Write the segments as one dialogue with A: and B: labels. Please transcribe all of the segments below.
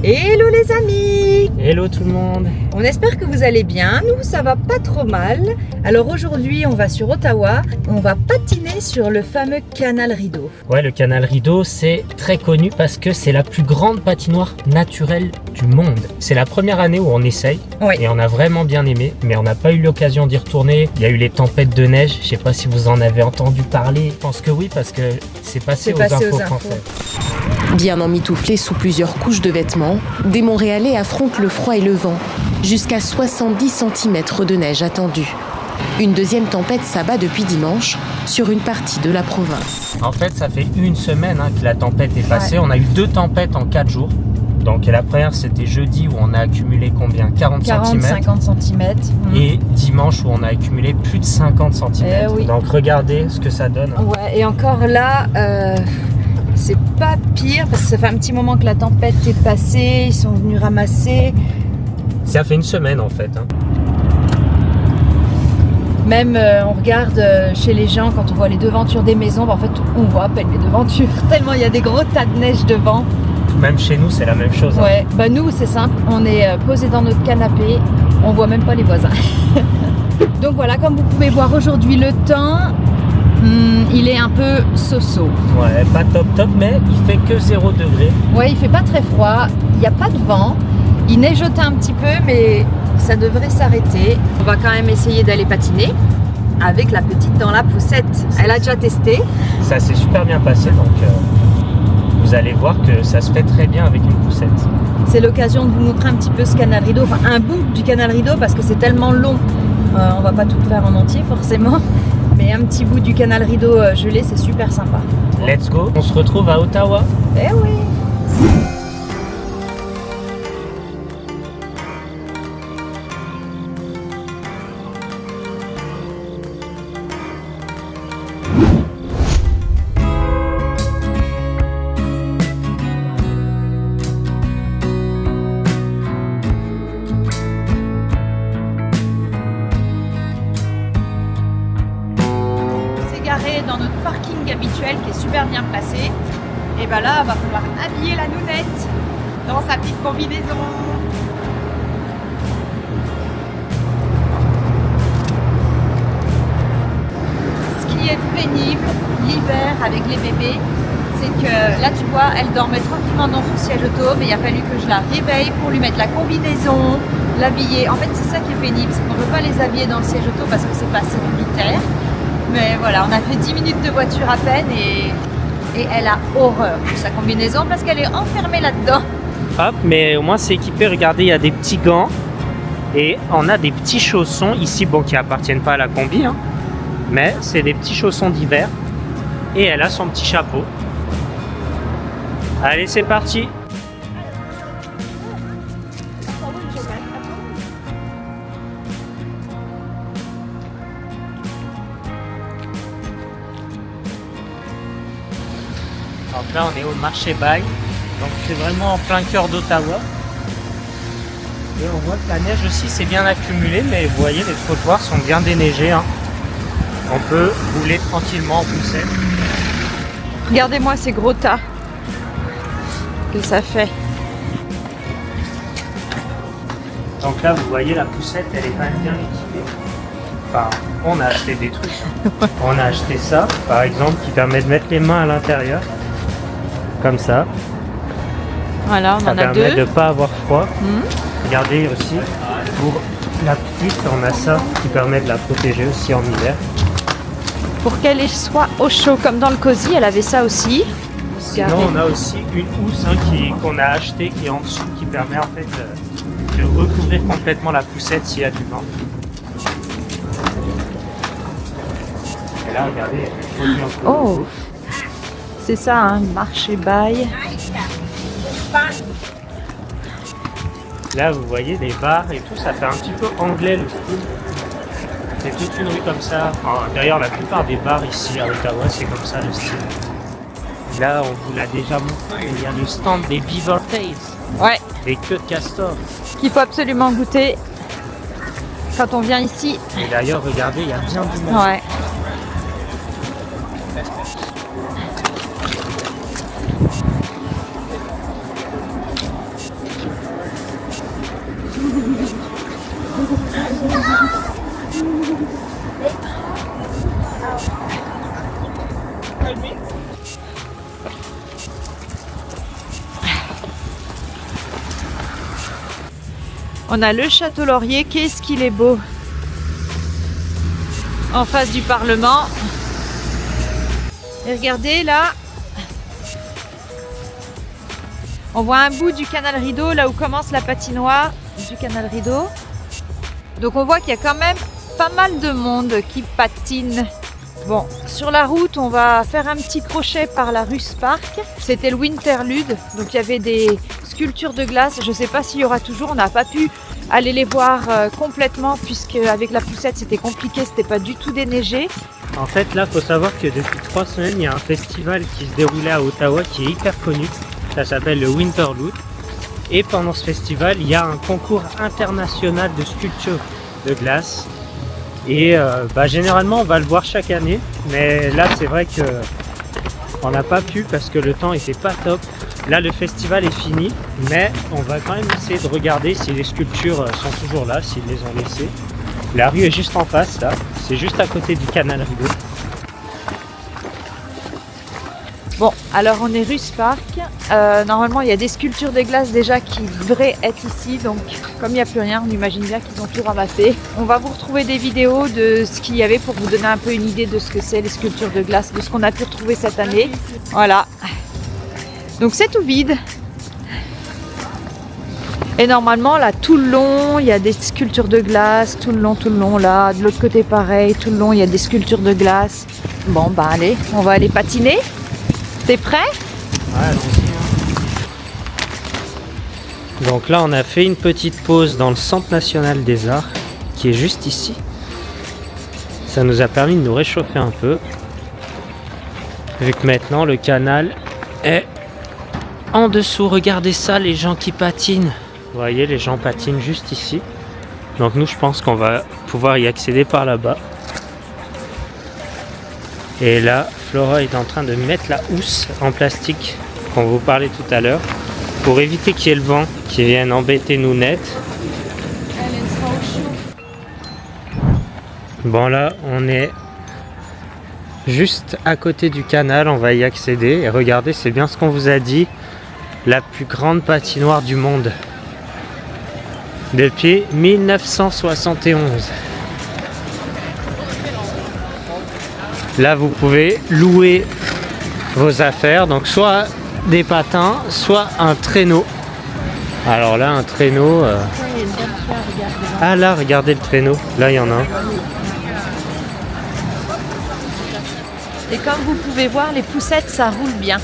A: Hello les amis!
B: Hello tout le monde!
A: On espère que vous allez bien, nous ça va pas trop mal. Alors aujourd'hui on va sur Ottawa, on va patiner sur le fameux canal Rideau.
B: Ouais, le canal Rideau c'est très connu parce que c'est la plus grande patinoire naturelle du monde. C'est la première année où on essaye et on a vraiment bien aimé, mais on n'a pas eu l'occasion d'y retourner. Il y a eu les tempêtes de neige, je sais pas si vous en avez entendu parler. Je pense que oui parce que c'est passé aux infos françaises.
C: Bien emmitouflés sous plusieurs couches de vêtements, des Montréalais affrontent le froid et le vent. Jusqu'à 70 cm de neige attendue. Une deuxième tempête s'abat depuis dimanche sur une partie de la province.
B: En fait, ça fait une semaine que la tempête est passée. Ouais. On a eu 2 tempêtes en 4 jours. Donc la première, c'était jeudi où on a accumulé combien? 40 cm.
A: 50 cm.
B: Et dimanche où on a accumulé plus de 50 cm. Oui. Donc regardez ce que ça donne.
A: Ouais, et encore là... c'est pas pire parce que ça fait un petit moment que la tempête est passée, ils sont venus ramasser.
B: Ça fait une semaine en fait.
A: Même on regarde chez les gens quand on voit les devantures des maisons, en fait on voit à peine les devantures tellement il y a des gros tas de neige devant.
B: Même chez nous c'est la même chose.
A: Ouais, bah nous c'est simple, on est posé dans notre canapé, on voit même pas les voisins. Donc voilà, comme vous pouvez voir aujourd'hui le temps. Il est un peu so-so.
B: Ouais, pas top, mais il fait que 0 degré.
A: Ouais, il fait pas très froid, il n'y a pas de vent. Il neigeotait un petit peu, mais ça devrait s'arrêter. On va quand même essayer d'aller patiner avec la petite dans la poussette. Elle a déjà testé.
B: Ça s'est super bien passé, donc vous allez voir que ça se fait très bien avec une poussette.
A: C'est l'occasion de vous montrer un petit peu ce canal Rideau, enfin un bout du canal Rideau parce que c'est tellement long. On va pas tout faire en entier forcément. Mais un petit bout du canal Rideau gelé, c'est super sympa.
B: Let's go, on se retrouve à Ottawa.
A: Eh oui. Dans notre parking habituel qui est super bien placé, et ben là, il va falloir habiller la nounette dans sa petite combinaison. Ce qui est pénible l'hiver avec les bébés, c'est que là, tu vois, elle dormait tranquillement dans son siège auto, mais il a fallu que je la réveille pour lui mettre la combinaison, l'habiller. En fait, c'est ça qui est pénible, c'est qu'on ne peut pas les habiller dans le siège auto parce que c'est pas sécuritaire. Mais voilà, on a fait 10 minutes de voiture à peine et elle a horreur de sa combinaison parce qu'elle est enfermée là-dedans.
B: Hop, mais au moins c'est équipé, regardez, il y a des petits gants et on a des petits chaussons ici, bon, qui appartiennent pas à la combi, mais c'est des petits chaussons d'hiver et elle a son petit chapeau. Allez, c'est parti! Donc là on est au marché Bay, donc c'est vraiment en plein cœur d'Ottawa. Et on voit que la neige aussi s'est bien accumulée, mais vous voyez les trottoirs sont bien déneigés. On peut rouler tranquillement en poussette.
A: Regardez-moi ces gros tas que ça fait.
B: Donc là vous voyez la poussette elle est quand même bien équipée. Enfin, on a acheté des trucs. On a acheté ça par exemple qui permet de mettre les mains à l'intérieur. Comme ça.
A: Voilà, on en a 2.
B: Ça permet de ne pas avoir froid. Regardez aussi, pour la petite, on a ça qui permet de la protéger aussi en hiver.
A: Pour qu'elle soit au chaud, comme dans le cosy, elle avait ça aussi.
B: Sinon, on a aussi une housse qu'on a achetée qui est en dessous, qui permet en fait de recouvrir complètement la poussette s'il y a du vent. Et là, regardez, elle est un peu.
A: Oh! C'est ça, marché Bay.
B: Là, vous voyez les bars et tout, ça fait un petit peu anglais le style. C'est toute une rue comme ça. Enfin, d'ailleurs, la plupart des bars ici à Ottawa, c'est comme ça le style. Là, on vous l'a déjà montré, il y a le stand des Beaver Tails.
A: Ouais.
B: Des queues de castor.
A: Qu'il faut absolument goûter quand on vient ici.
B: Et d'ailleurs, regardez, il y a bien du monde.
A: Ouais. On a le Château Laurier, qu'est-ce qu'il est beau. En face du Parlement. Et regardez là, on voit un bout du canal Rideau, là où commence la patinoire du canal Rideau. Donc on voit qu'il y a quand même pas mal de monde qui patine. Bon, sur la route, on va faire un petit crochet par la rue Spark. C'était le Winterlude, donc il y avait des sculptures de glace. Je ne sais pas s'il y aura toujours, on n'a pas pu aller les voir complètement puisque avec la poussette c'était compliqué, c'était pas du tout déneigé.
B: En fait, là, il faut savoir que depuis 3 semaines, il y a un festival qui se déroulait à Ottawa qui est hyper connu. Ça s'appelle le Winterlude. Et pendant ce festival, il y a un concours international de sculpture de glace. Et généralement, on va le voir chaque année. Mais là, c'est vrai que on n'a pas pu parce que le temps n'était pas top. Là, le festival est fini. Mais on va quand même essayer de regarder si les sculptures sont toujours là, s'ils les ont laissées. La rue est juste en face, là. C'est juste à côté du canal Rideau.
A: Bon, alors on est rue Spark. Normalement, il y a des sculptures de glace déjà qui devraient être ici. Donc, comme il n'y a plus rien, on imagine bien qu'ils ont tout ramassé. On va vous retrouver des vidéos de ce qu'il y avait pour vous donner un peu une idée de ce que c'est les sculptures de glace, de ce qu'on a pu retrouver cette année. Voilà. Donc, c'est tout vide. Et normalement, là, tout le long, il y a des sculptures de glace. Tout le long, là. De l'autre côté, pareil. Tout le long, il y a des sculptures de glace. Bon, bah allez, on va aller patiner. T'es prêt?
B: Ouais, allons-y. Donc là, on a fait une petite pause dans le Centre National des Arts, qui est juste ici. Ça nous a permis de nous réchauffer un peu. Vu que maintenant, le canal est en dessous. Regardez ça, les gens qui patinent. Vous voyez, les gens patinent juste ici. Donc nous, je pense qu'on va pouvoir y accéder par là-bas. Et là, Flora est en train de mettre la housse en plastique qu'on vous parlait tout à l'heure pour éviter qu'il y ait le vent qui vienne embêter nous net. Bon là, on est juste à côté du canal, on va y accéder. Et regardez, c'est bien ce qu'on vous a dit, la plus grande patinoire du monde. Depuis 1971. Là, vous pouvez louer vos affaires, donc soit des patins, soit un traîneau. Alors là, un traîneau... Ah là, regardez le traîneau. Là, il y en a un.
A: Et comme vous pouvez voir, les poussettes, ça roule bien.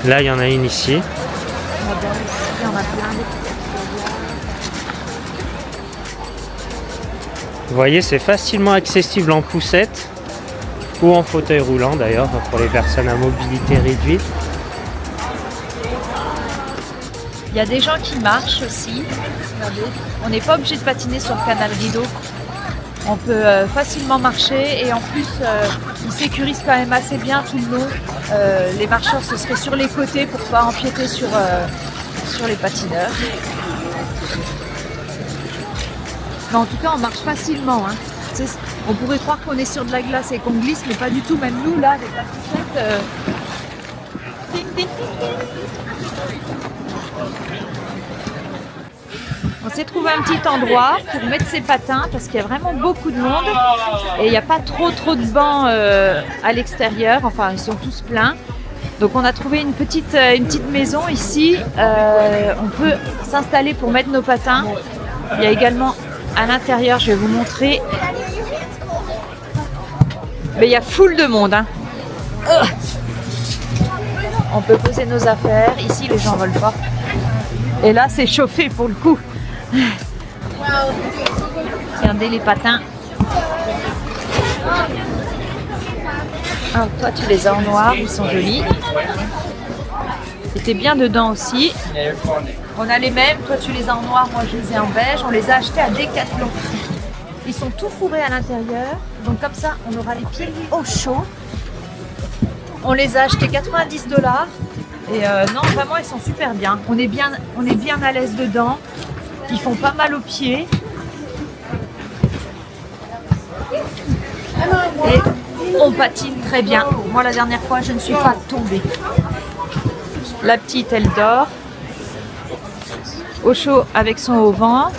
B: Là, il y en a une ici.
A: Il y en a plein.
B: Vous voyez, c'est facilement accessible en poussette. Ou en fauteuil roulant d'ailleurs, pour les personnes à mobilité réduite.
A: Il y a des gens qui marchent aussi. Regardez. On n'est pas obligé de patiner sur le canal Rideau. On peut facilement marcher et en plus, ils sécurisent quand même assez bien tout le long. Les marcheurs, ce serait sur les côtés pour ne pas empiéter sur les patineurs. Mais en tout cas, on marche facilement. Hein. On pourrait croire qu'on est sur de la glace et qu'on glisse, mais pas du tout. Même nous, là, avec la poussette. Ding, ding, ding, ding. On s'est trouvé un petit endroit pour mettre ses patins parce qu'il y a vraiment beaucoup de monde et il n'y a pas trop de bancs à l'extérieur. Enfin, ils sont tous pleins. Donc, on a trouvé une petite maison ici. On peut s'installer pour mettre nos patins. Il y a également à l'intérieur, je vais vous montrer. Mais il y a foule de monde. Hein. On peut poser nos affaires. Ici, les gens veulent pas. Et là, c'est chauffé pour le coup. Regardez les patins. Alors, toi, tu les as en noir. Ils sont jolis. Et t'es bien dedans aussi. On a les mêmes. Toi, tu les as en noir. Moi, je les ai en beige. On les a achetés à Decathlon. Ils sont tout fourrés à l'intérieur. Donc comme ça, on aura les pieds au chaud. On les a achetés 90 $. Et non, vraiment, ils sont super bien. On est bien à l'aise dedans. Ils font pas mal aux pieds. Et on patine très bien. Moi, la dernière fois, je ne suis pas tombée. La petite, elle dort. au chaud avec son haut vent.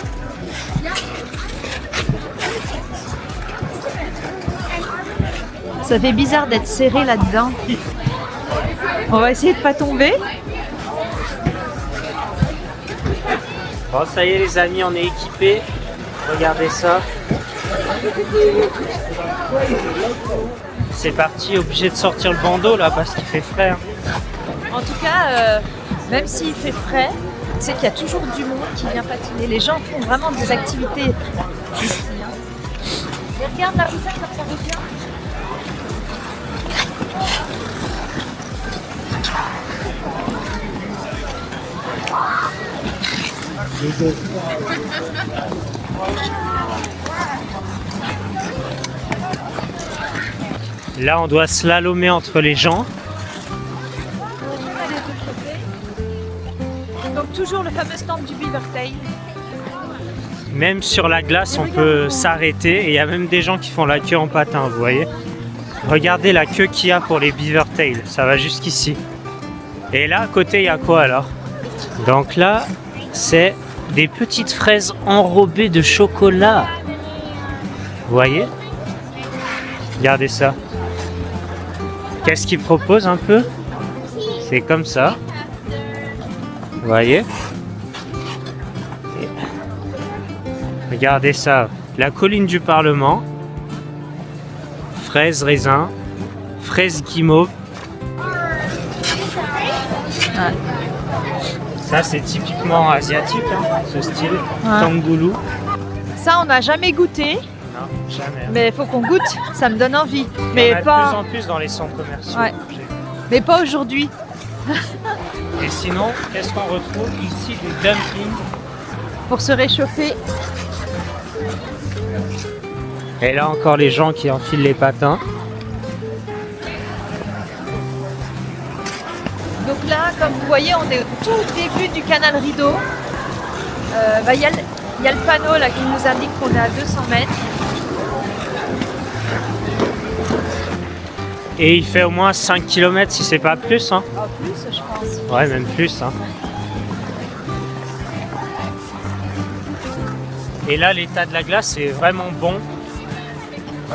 A: Ça fait bizarre d'être serré là-dedans. On va essayer de pas tomber.
B: Bon, ça y est les amis, on est équipés. Regardez ça. C'est parti, obligé de sortir le bandeau là parce qu'il fait frais. Hein.
A: En tout cas, même s'il fait frais, c'est qu'il y a toujours du monde qui vient patiner. Les gens font vraiment des activités ici. Hein. Et regarde la poussette comme ça revient.
B: Là, on doit slalomer entre les gens.
A: Donc toujours le fameux stand du Beaver Tail.
B: Même sur la glace, on peut s'arrêter et il y a même des gens qui font la queue en patin, vous voyez. Regardez la queue qu'il y a pour les Beaver Tail, ça va jusqu'ici. Et là, à côté, il y a quoi alors? Donc là, c'est des petites fraises enrobées de chocolat. Vous voyez? Regardez ça. Qu'est-ce qu'ils proposent un peu? C'est comme ça. Vous voyez? Et regardez ça. La colline du Parlement. Fraises, raisins. Fraises guimauve. Ça, c'est typiquement asiatique, hein, ce style. Tangoulou.
A: Ça, on n'a jamais goûté.
B: Non, jamais.
A: Mais il faut qu'on goûte, ça me donne envie.
B: Il
A: Mais
B: y en a
A: pas...
B: de plus en plus dans les centres commerciaux.
A: Ouais. Mais pas aujourd'hui.
B: Et sinon, qu'est-ce qu'on retrouve ici? Des dumplings.
A: Pour se réchauffer.
B: Et là encore les gens qui enfilent les patins.
A: Donc là, comme vous voyez, on est au tout début du canal Rideau. Il y a le panneau là qui nous indique qu'on est à 200 mètres.
B: Et il fait au moins 5 km si c'est pas plus. Hein.
A: Ah, plus, je pense.
B: Ouais, même plus. Hein. Et là, l'état de la glace est vraiment bon.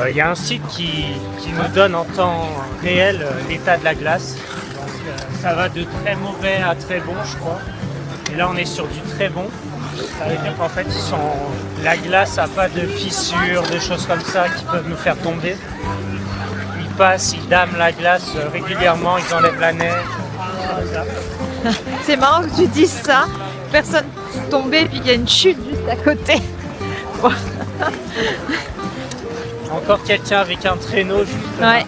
B: Il y a un site qui nous donne en temps réel l'état de la glace. Donc ça va de très mauvais à très bon, je crois. Et là, on est sur du très bon. Ça veut dire qu'en fait, la glace n'a pas de fissures, de choses comme ça qui peuvent nous faire tomber. Ils passent, ils dament la glace régulièrement, ils enlèvent la neige.
A: C'est marrant que tu dises ça. Personne n'est tombé et puis il y a une chute juste à côté. Bon.
B: Encore quelqu'un avec un traîneau juste là.
A: Ouais.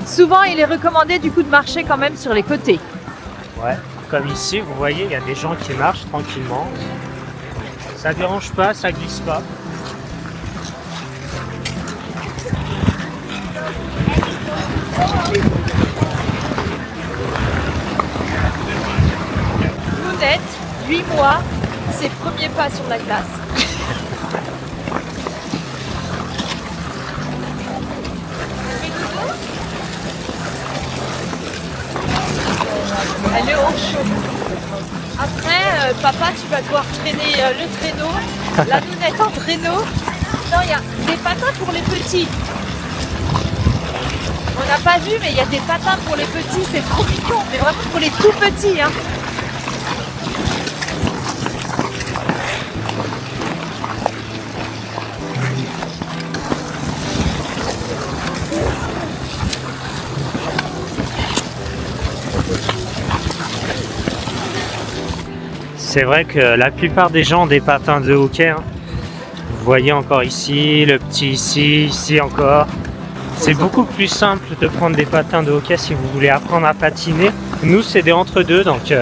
A: Souvent, il est recommandé du coup de marcher quand même sur les côtés.
B: Ouais, comme ici, vous voyez, il y a des gens qui marchent tranquillement. Ça dérange pas, ça glisse pas.
A: Mounette, 8 mois, ses premiers pas sur la glace. Elle est au chaud. Après, papa, tu vas devoir traîner le traîneau, la Mounette en traîneau. Non, il y a des patins pour les petits. On n'a pas vu, mais il y a des patins pour les petits, c'est trop mignon, mais vraiment pour les tout petits. Hein.
B: C'est vrai que la plupart des gens ont des patins de hockey. Hein. Vous voyez encore ici, le petit ici, ici encore. C'est beaucoup plus simple de prendre des patins de hockey si vous voulez apprendre à patiner. Nous, c'est des entre-deux, donc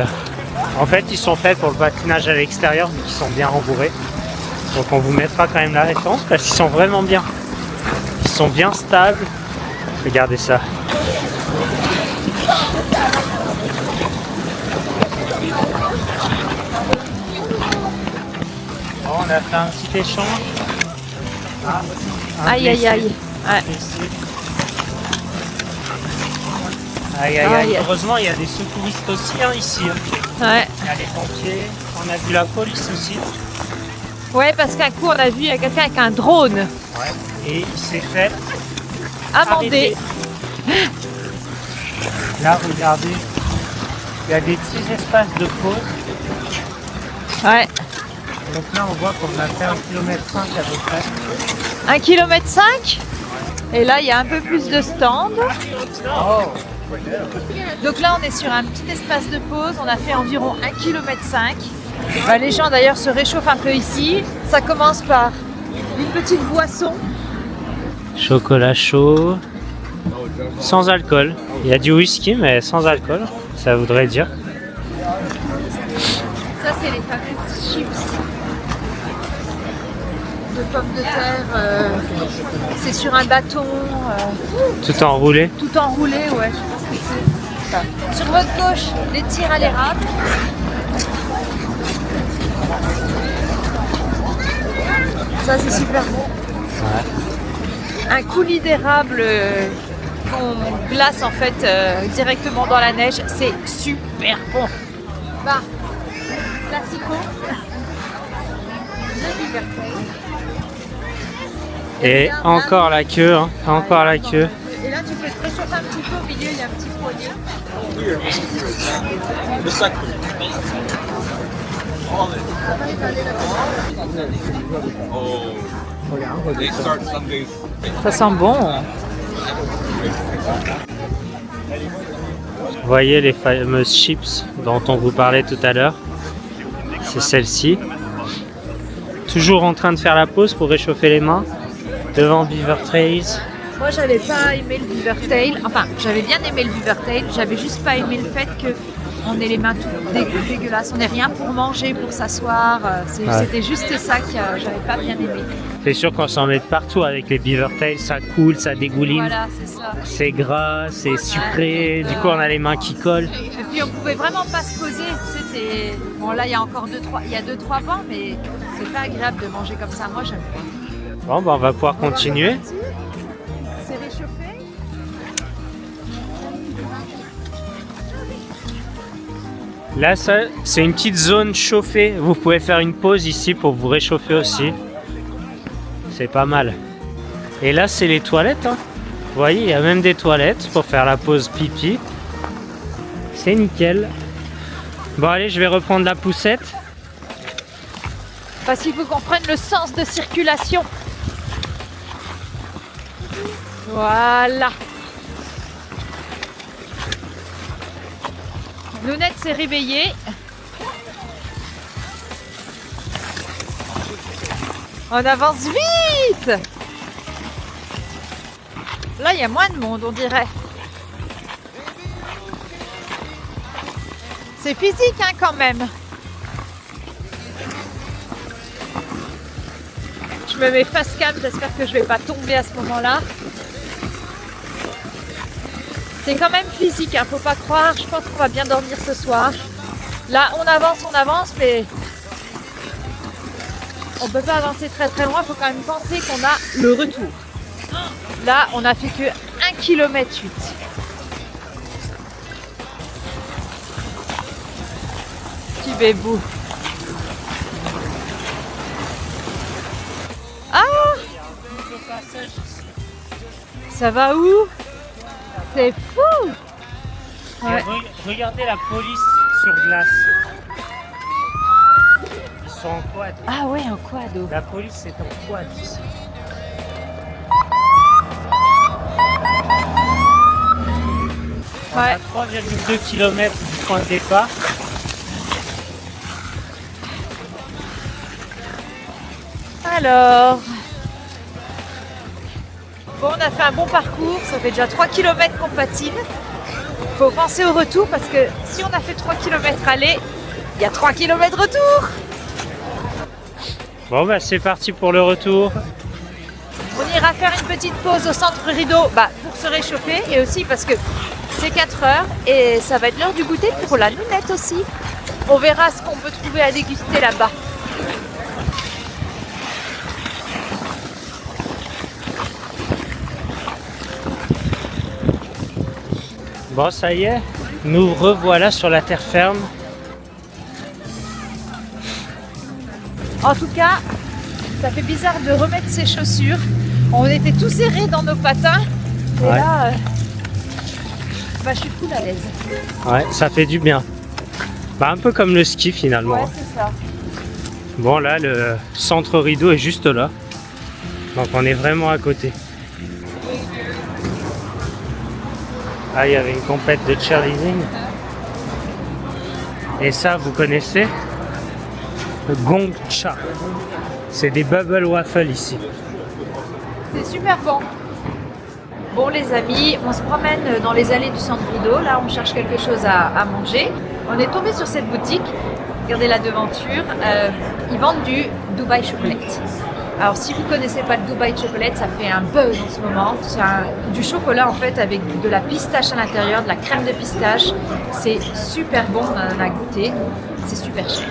B: en fait, ils sont faits pour le patinage à l'extérieur, mais ils sont bien rembourrés. Donc on vous mettra quand même la référence parce qu'ils sont vraiment bien. Ils sont bien stables. Regardez ça. On a fait un petit échange.
A: Aïe aïe aïe. Ouais.
B: Aïe, aïe, aïe.
A: Aïe.
B: Heureusement, il y a des secouristes aussi ici.
A: Ouais.
B: Il y a les pompiers, on a vu la police aussi.
A: Ouais, parce qu'un coup, on a vu il y a quelqu'un avec un drone
B: Ouais. Et il s'est fait
A: amendé.
B: arrêter. Là, regardez, il y a des petits espaces de pause.
A: Ouais.
B: Donc là, on voit qu'on a fait 1,5 km à peu près.
A: 1,5 km. Et là, il y a un peu plus de stands. Donc là, on est sur un petit espace de pause. On a fait environ 1,5 km. Les gens d'ailleurs se réchauffent un peu ici. Ça commence par une petite boisson.
B: Chocolat chaud, sans alcool. Il y a du whisky, mais sans alcool, ça voudrait dire.
A: Ça, c'est les fameuses chips de pommes de terre. C'est sur un bâton,
B: Tout enroulé.
A: tout enroulé. Ouais, je sais pas ce que c'est. Ça. Sur votre gauche, les tirs à l'érable. Ça, c'est super bon.
B: Ouais.
A: Un coulis d'érable qu'on glace en fait directement dans la neige, c'est super bon. Bah, classico. Le Beavertail.
B: Et
A: bien,
B: encore la queue, hein. Encore la queue.
A: Et là, tu peux te réchauffer un petit peu au milieu, il y a un petit poignet. Ça sent bon.
B: Vous voyez les fameuses chips dont on vous parlait tout à l'heure. C'est celle-ci. Toujours en train de faire la pause pour réchauffer les mains. Devant Beavertails.
A: Moi, j'avais pas aimé le Beavertail. Enfin, j'avais bien aimé le Beavertail. J'avais juste pas aimé le fait que on ait les mains toutes dégueulasses. On n'est rien pour manger, pour s'asseoir. C'était juste ça que j'avais pas bien aimé.
B: C'est sûr qu'on s'en met de partout avec les Beavertails. Ça coule, ça dégouline.
A: Voilà, c'est ça.
B: C'est gras, c'est sucré. Du coup, on a les mains qui collent.
A: Et puis, on pouvait vraiment pas se poser. C'était bon, là, il y a encore 2-3 bancs, mais c'est pas agréable de manger comme ça. Moi, j'aime pas.
B: Bon, on va pouvoir continuer.
A: C'est réchauffé.
B: Là, ça, c'est une petite zone chauffée. Vous pouvez faire une pause ici pour vous réchauffer aussi. C'est pas mal. Et là, c'est les toilettes. Hein. Vous voyez, il y a même des toilettes pour faire la pause pipi. C'est nickel. Bon, allez, je vais reprendre la poussette.
A: Parce qu'il faut qu'on prenne le sens de circulation. Voilà. Lounette s'est réveillée. On avance vite. Là, il y a moins de monde, on dirait. C'est physique, hein, quand même. Je me mets face cam, j'espère que je vais pas tomber à ce moment-là. C'est quand même physique, hein, faut pas croire. Je pense qu'on va bien dormir ce soir. Là, on avance, mais on peut pas avancer très très loin. Il faut quand même penser qu'on a le retour. Là, on a fait que 1,8 km. Petit bébou. Ah! Ça va où? C'est fou! Ouais.
B: Regardez la police sur glace. Ils sont en quad.
A: Ah ouais, en quad.
B: La police est en quad ici. On
A: Ouais.
B: a 3,2 km du point de départ.
A: Alors, bon, on a fait un bon parcours, ça fait déjà 3 km qu'on patine. Faut penser au retour parce que si on a fait 3 km aller, il y a 3 km retour.
B: Bon bah c'est parti pour le retour.
A: On ira faire une petite pause au centre Rideau pour se réchauffer et aussi parce que c'est 4 heures et ça va être l'heure du goûter pour la Lounette aussi. On verra ce qu'on peut trouver à déguster là-bas.
B: Bon, ça y est, nous revoilà sur la terre ferme.
A: En tout cas, ça fait bizarre de remettre ses chaussures. On était tous serrés dans nos patins. Et
B: Ouais.
A: là, je suis full à l'aise.
B: Ouais, ça fait du bien. Bah, un peu comme le ski finalement.
A: Ouais, c'est ça.
B: Bon, là, le centre rideau est juste là. Donc on est vraiment à côté. Ah, il y avait une compète de cheerleading. Et ça, vous connaissez? Le Gong Cha. C'est des bubble waffles ici.
A: C'est super bon. Bon les amis, on se promène dans les allées du centre rideau. Là, on cherche quelque chose à manger. On est tombé sur cette boutique. Regardez la devanture. Ils vendent du Dubai Chocolate. Alors si vous ne connaissez pas le Dubai Chocolate, ça fait un buzz en ce moment. C'est du chocolat en fait avec de la pistache à l'intérieur, de la crème de pistache. C'est super bon, on en a goûté. C'est super cher.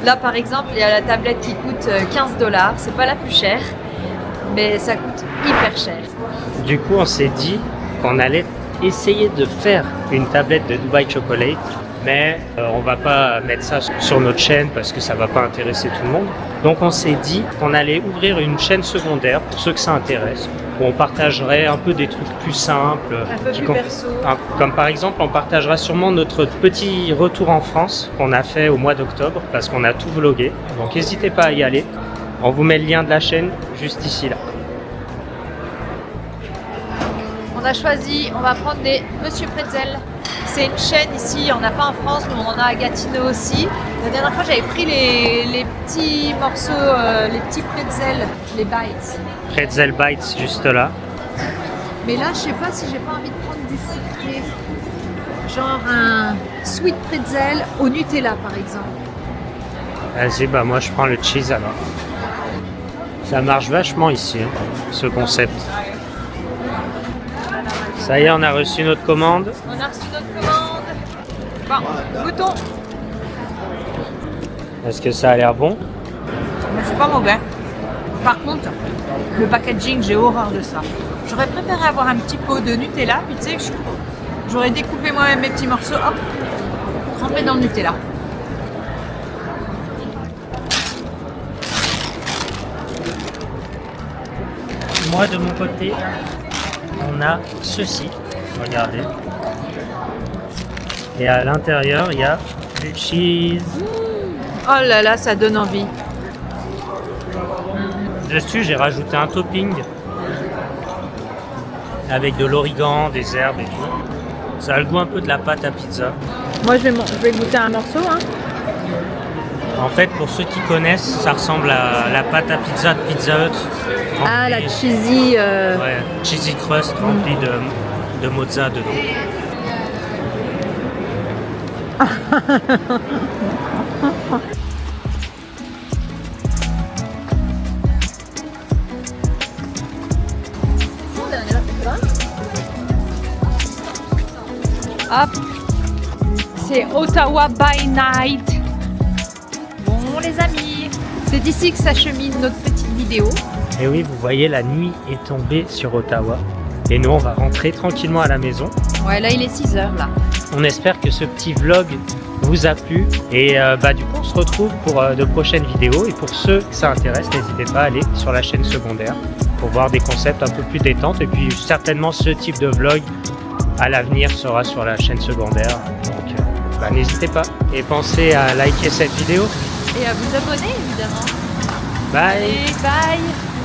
A: Là par exemple, il y a la tablette qui coûte 15$. C'est pas la plus chère, mais ça coûte hyper cher.
B: Du coup, on s'est dit qu'on allait essayer de faire une tablette de Dubai Chocolate. Mais on va pas mettre ça sur notre chaîne parce que ça va pas intéresser tout le monde. Donc on s'est dit qu'on allait ouvrir une chaîne secondaire pour ceux que ça intéresse, où on partagerait un peu des trucs plus simples.
A: Un peu plus perso.
B: Comme par exemple, on partagera sûrement notre petit retour en France qu'on a fait au mois d'octobre parce qu'on a tout vlogué. Donc n'hésitez pas à y aller. On vous met le lien de la chaîne juste ici là.
A: On a choisi, on va prendre des Monsieur Pretzel. C'est une chaîne ici, on n'a pas en France, mais on en a à Gatineau aussi. La dernière fois, j'avais pris les petits morceaux, les petits pretzels, les bites.
B: Pretzel Bites juste là.
A: Mais là, je sais pas si j'ai pas envie de prendre du sucré. Genre un sweet pretzel au Nutella, par exemple.
B: Vas-y, bah moi je prends le cheese alors. Ça marche vachement ici, hein, ce concept. Ça y est, on a reçu notre commande.
A: On a reçu notre commande. Bon, goûtons.
B: Est-ce que ça a l'air bon?
A: Mais c'est pas mauvais. Par contre, le packaging, j'ai horreur de ça. J'aurais préféré avoir un petit pot de Nutella, puis tu sais, j'aurais découpé moi-même mes petits morceaux, hop, trempés dans le Nutella.
B: Moi de mon côté, on a ceci. Regardez. Et à l'intérieur, il y a du cheese.
A: Oh là là, ça donne envie.
B: Dessus, j'ai rajouté un topping avec de l'origan, des herbes et tout. Ça a le goût un peu de la pâte à pizza.
A: Moi, je vais goûter un morceau. Hein.
B: En fait, pour ceux qui connaissent, ça ressemble à la pâte à pizza de Pizza Hut.
A: Ah, la cheesy.
B: Ouais, cheesy crust remplie de mozza dedans.
A: Hop, c'est Ottawa by Night. Bon les amis, c'est d'ici que s'achemine notre petite vidéo.
B: Et oui, vous voyez, la nuit est tombée sur Ottawa. Et nous, on va rentrer tranquillement à la maison.
A: Ouais, là il est 6h là.
B: On espère que ce petit vlog vous a plu. Et du coup, on se retrouve pour de prochaines vidéos. Et pour ceux que ça intéresse, n'hésitez pas à aller sur la chaîne secondaire pour voir des concepts un peu plus détentes. Et puis certainement ce type de vlog à l'avenir sera sur la chaîne secondaire. Donc n'hésitez pas. Et pensez à liker cette vidéo.
A: Et à vous abonner évidemment.
B: Bye!
A: Allez, bye!